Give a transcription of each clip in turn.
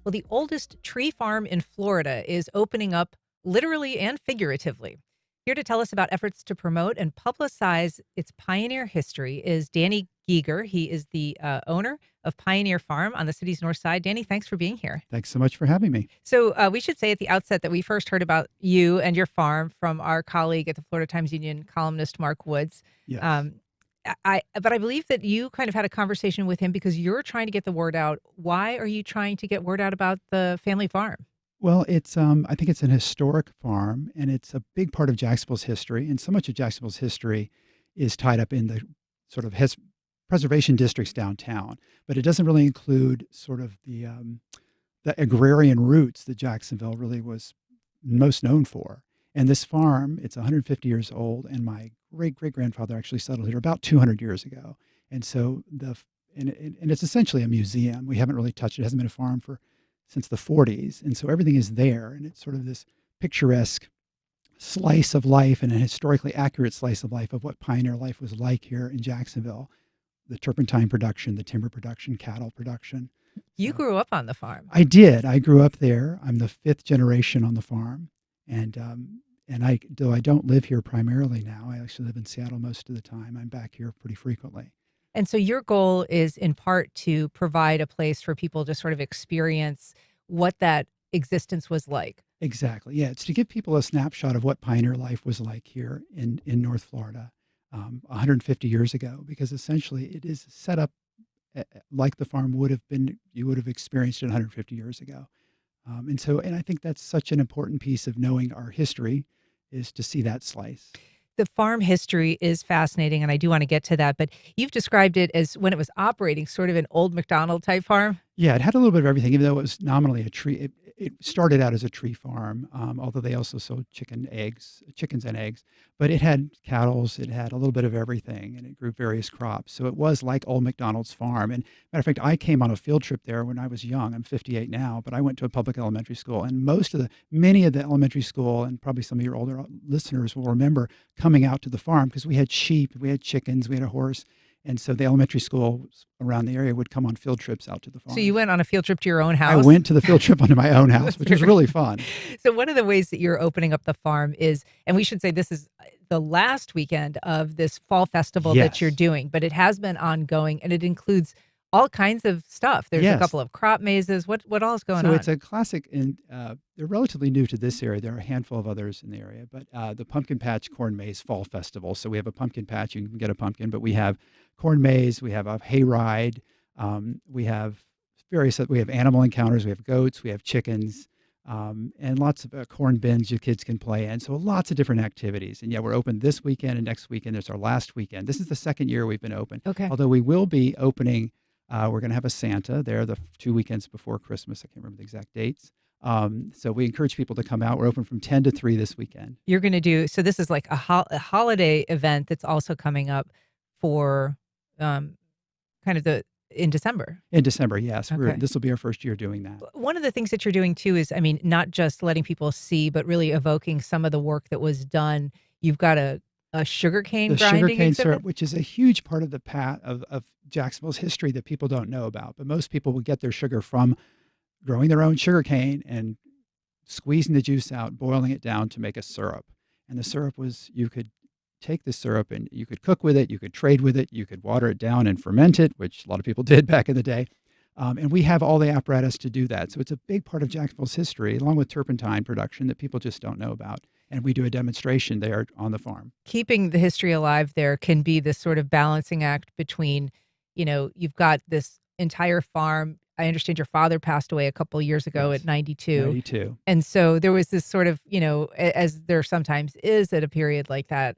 Well, the oldest tree farm in Florida is opening up literally and figuratively. Here to tell us about efforts to promote and publicize its pioneer history is Danny Geiger. He is the owner of Pioneer Farm on the city's north side. Danny, thanks for being here. Thanks so much for having me. So, we should say at the outset that we first heard about you and your farm from our colleague at the Florida Times Union, columnist Mark Woods. Yes. Um, but I believe that you kind of had a conversation with him because you're trying to get the word out. Why are you trying to get word out about the family farm? Well, I think it's an historic farm, and it's a big part of Jacksonville's history. And so much of Jacksonville's history is tied up in the sort of preservation districts downtown, but it doesn't really include sort of the agrarian roots that Jacksonville really was most known for. And this farm, it's 150 years old, and my great great grandfather actually settled here about 200 years ago. And so and it's essentially a museum. We haven't really touched it. It hasn't been a farm since the 40s, and so everything is there, and it's sort of this picturesque slice of life and a historically accurate slice of life of what pioneer life was like here in Jacksonville. The turpentine production, the timber production, cattle production. You So grew up on the farm. I did. I grew up there. I'm the fifth generation on the farm, and though I don't live here primarily now, I actually live in Seattle most of the time. I'm back here pretty frequently. And so your goal is in part to provide a place for people to sort of experience what that existence was like. Exactly. Yeah, it's to give people a snapshot of what pioneer life was like here in North Florida 150 years ago, because essentially it is set up like the farm would have been, you would have experienced it 150 years ago. And I think that's such an important piece of knowing our history is to see that slice. The farm history is fascinating, and I do want to get to that. But you've described it as when it was operating, sort of an old McDonald type farm. Yeah, it had a little bit of everything, even though it was nominally a tree. It started out as a tree farm, although they also sold chickens and eggs. But it had cattle, it had a little bit of everything, and it grew various crops. So it was like old McDonald's farm. And matter of fact, I came on a field trip there when I was young. I'm 58 now, but I went to a public elementary school, and many of the elementary school, and probably some of your older listeners will remember coming out to the farm because we had sheep, we had chickens, we had a horse. And so the elementary schools around the area would come on field trips out to the So you farm. went on a field trip to your own I house. went to the field trip onto my own house, That's which was very really fun. So one of the ways that you're opening up the farm is, and we should say this is the last weekend of this fall festival that you're Yes. doing, but it has been ongoing and it includes all kinds of stuff. There's a Yes. couple of crop mazes. What all is going So it's on? a classic, and they're relatively new to this area. There are a handful of others in the area, but the Pumpkin Patch Corn Maze Fall Festival. So we have a pumpkin patch. You can get a pumpkin, but we have corn maze. We have a hayride. We have we have animal encounters. We have goats. We have chickens. And lots of corn bins your kids can play in. So lots of different activities. And yeah, we're open this weekend and next weekend. It's our last weekend. This is the second year we've been open. Okay. Although we will be opening, we're going to have a Santa there the 2 weekends before Christmas. I can't remember the exact dates. So we encourage people to come out. We're open from 10 to 3 this weekend. You're going to do, so this is like a holiday event that's also coming up for kind of in December. In December, yes. Okay. This will be our first year doing that. One of the things that you're doing too is, I mean, not just letting people see, but really evoking some of the work that was done. You've got a sugarcane The grinding sugarcane exhibit. syrup, which is a huge part of the of Jacksonville's history that people don't know about. But most people will get their sugar from growing their own sugarcane and squeezing the juice out, boiling it down to make a syrup. And the syrup was, you could take the syrup and you could cook with it, you could trade with it, you could water it down and ferment it, which a lot of people did back in the day. And we have all the apparatus to do that. So it's a big part of Jacksonville's history, along with turpentine production that people just don't know about. And we do a demonstration there on the farm. Keeping the history alive there can be this sort of balancing act between, you've got this entire farm. I understand your father passed away a couple of years ago Yes. at 92. 92. And so there was this sort of, as there sometimes is at a period like that,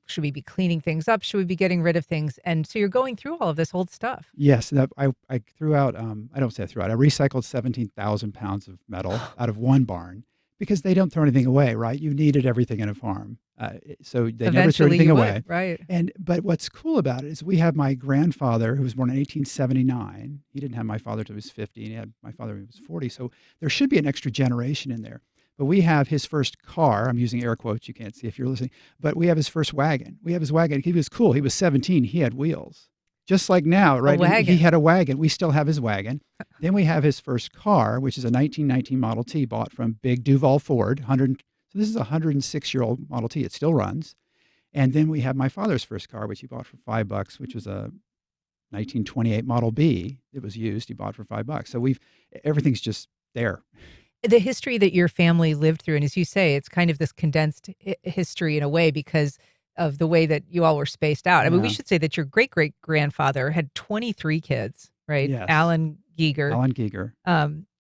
should we be cleaning things up? Should we be getting rid of things? And so you're going through all of this old stuff. Yes, I threw out, I don't say I threw out, I recycled 17,000 pounds of metal out of one barn because they don't throw anything away, right? You needed everything in a farm. So they never threw Eventually anything you away. would, right? But what's cool about it is we have my grandfather who was born in 1879. He didn't have my father till he was 50, and he had my father when he was 40. So there should be an extra generation in there. But we have his first car. I'm using air quotes. You can't see if you're listening. But we have his first wagon. We have his wagon. He was cool. He was 17. He had wheels. just like now, A right? And he wagon. had a wagon. We still have his wagon. Then we have his first car, which is a 1919 Model T bought from Big Duval Ford. So this is a 106-year-old Model T. It still runs. And then we have my father's first car, which he bought for $5, which was a 1928 Model B. It was used. He bought for $5. So everything's just there. The history that your family lived through, and as you say, it's kind of this condensed history in a way because of the way that you all were spaced out. I mean, we Yeah. should say that your great-great-grandfather had 23 kids, right? Yes. Alan Geiger. Alan Geiger.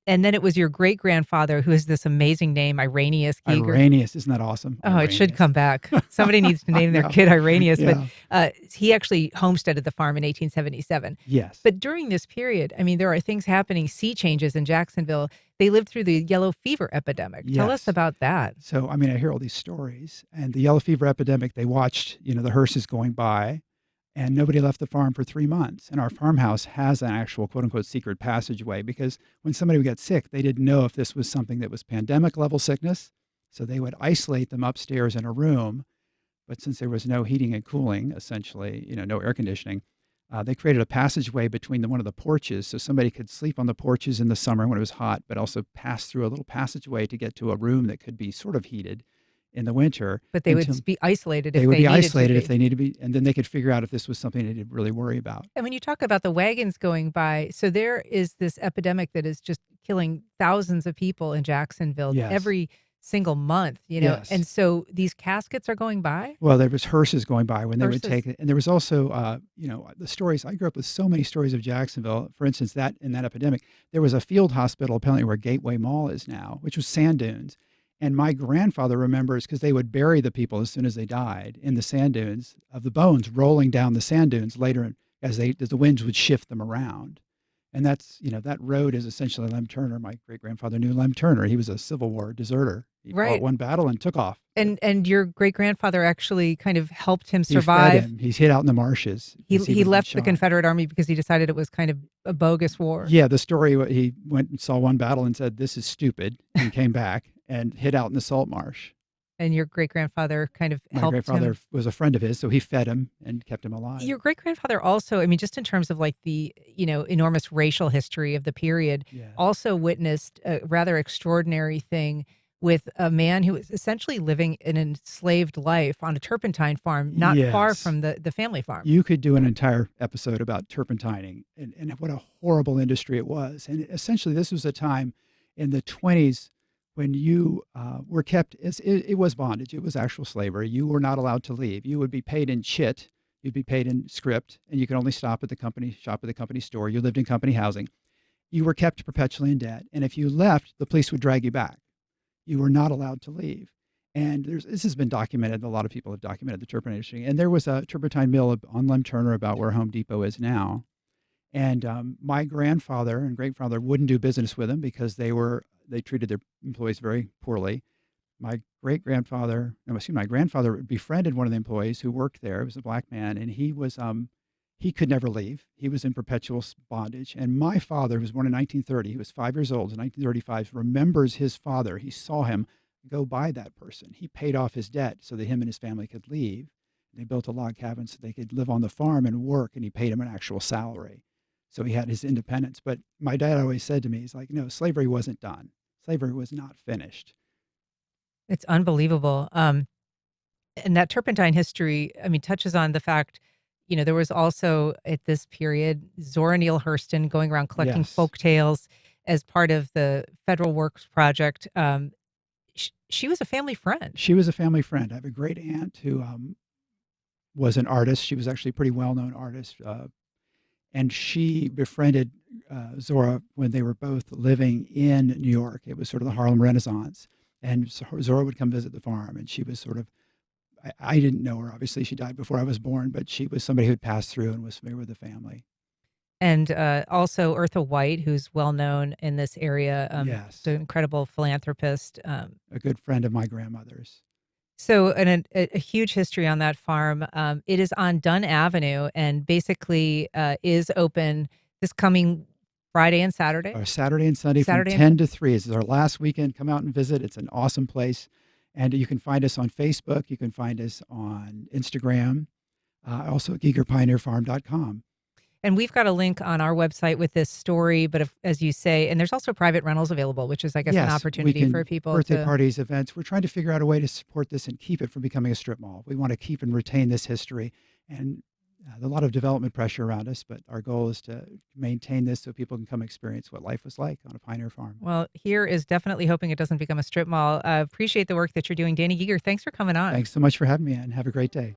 And then it was your great-grandfather who has this amazing name, Irenaeus Geiger. Irenaeus. Isn't that awesome? Oh, it should Irenaeus. come back. Somebody needs to I name their know. kid Irenaeus, but Yeah. he actually homesteaded the farm in 1877. Yes. But during this period, I mean, there are things happening, sea changes in Jacksonville. They lived through the yellow fever epidemic. Tell us Yes. about that. So, I mean, I hear all these stories. And the yellow fever epidemic, they watched, the hearses going by, and nobody left the farm for 3 months. And our farmhouse has an actual quote unquote secret passageway because when somebody would get sick, they didn't know if this was something that was pandemic level sickness. So they would isolate them upstairs in a room. But since there was no heating and cooling, essentially, no air conditioning, they created a passageway between one of the porches so somebody could sleep on the porches in the summer when it was hot, but also pass through a little passageway to get to a room that could be sort of heated in the winter. But they would be isolated if They would they be needed to isolated if be. they need to be, and then they could figure out if this was something they didn't really worry about. And when you talk about the wagons going by, so there is this epidemic that is just killing thousands of people in Jacksonville Yes. every single month, Yes. and so these caskets are going by? Well, there was hearses going by when they would Hearses. take it, and there was also, the stories. I grew up with so many stories of Jacksonville. For instance, that in that epidemic, there was a field hospital apparently where Gateway Mall is now, which was sand dunes. And my grandfather remembers because they would bury the people as soon as they died in the sand dunes of the bones rolling down the sand dunes later as the winds would shift them around. And that road is essentially Lem Turner. My great grandfather knew Lem Turner. He was a Civil War deserter. He fought Right. one battle and took off. And your great-grandfather actually kind of helped him He fed survive. him. He's hid out in the marshes. He because would've been left the shot. Confederate Army because he decided it was kind of a bogus war. Yeah, the story, he went and saw one battle and said, "This is stupid," and came back and hid out in the salt marsh. And your great-grandfather kind of My helped grandfather him. was a friend of his, so he fed him and kept him alive. Your great-grandfather also, I mean, just in terms of like the, enormous racial history of the period, Yes. also witnessed a rather extraordinary thing with a man who was essentially living an enslaved life on a turpentine farm not far Yes. from the family farm. You could do an entire episode about turpentining and what a horrible industry it was. And essentially, this was a time in the 20s when you were kept, it was bondage. It was actual slavery. You were not allowed to leave. You would be paid in chit. You'd be paid in script, and you could only shop at the company store. You lived in company housing. You were kept perpetually in debt. And if you left, the police would drag you back. You were not allowed to leave. And this has been documented. A lot of people have documented the turpentine industry. And there was a turpentine mill on Lem Turner about where Home Depot is now. And my grandfather and great grandfather wouldn't do business with them because they treated their employees very poorly. My grandfather befriended one of the employees who worked there. It was a black man, and he could never leave. He was in perpetual bondage. And my father, who was born in 1930, he was 5 years old in 1935, remembers his father. He saw him go by that person. He paid off his debt so that him and his family could leave. They built a log cabin so they could live on the farm and work, and he paid him an actual salary. So he had his independence. But my dad always said to me, he's like, no, slavery wasn't done. Slavery was not finished. It's unbelievable. And that turpentine history, I mean, touches on the fact, there was also at this period Zora Neale Hurston going around collecting Yes. folk tales as part of the Federal Works Project. She was a family friend. She was a family friend. I have a great aunt who was an artist. She was actually a pretty well-known artist. And she befriended Zora when they were both living in New York. It was sort of the Harlem Renaissance. And Zora would come visit the farm, and she was sort of, I didn't know her. Obviously, she died before I was born, but she was somebody who had passed through and was familiar with the family. And also Eartha White, who's well known in this area. Yes. An incredible philanthropist. A good friend of my grandmother's. So, and a huge history on that farm. It is on Dunn Avenue and basically is open this coming Friday and Saturday. Our Saturday and Sunday Saturday from and 10 to 3. This is our last weekend. Come out and visit. It's an awesome place. And you can find us on Facebook. You can find us on Instagram. Also at GeigerPioneerFarm.com. And we've got a link on our website with this story, but if, as you say, and there's also private rentals available, which is, I guess, an Yes, we opportunity for can people birthday to. parties, events. We're trying to figure out a way to support this and keep it from becoming a strip mall. We want to keep and retain this history, and a lot of development pressure around us, but our goal is to maintain this so people can come experience what life was like on a pioneer farm. Well, here is definitely hoping it doesn't become a strip mall. Appreciate the work that you're doing. Danny Giger, thanks for coming on. Thanks so much for having me, and have a great day.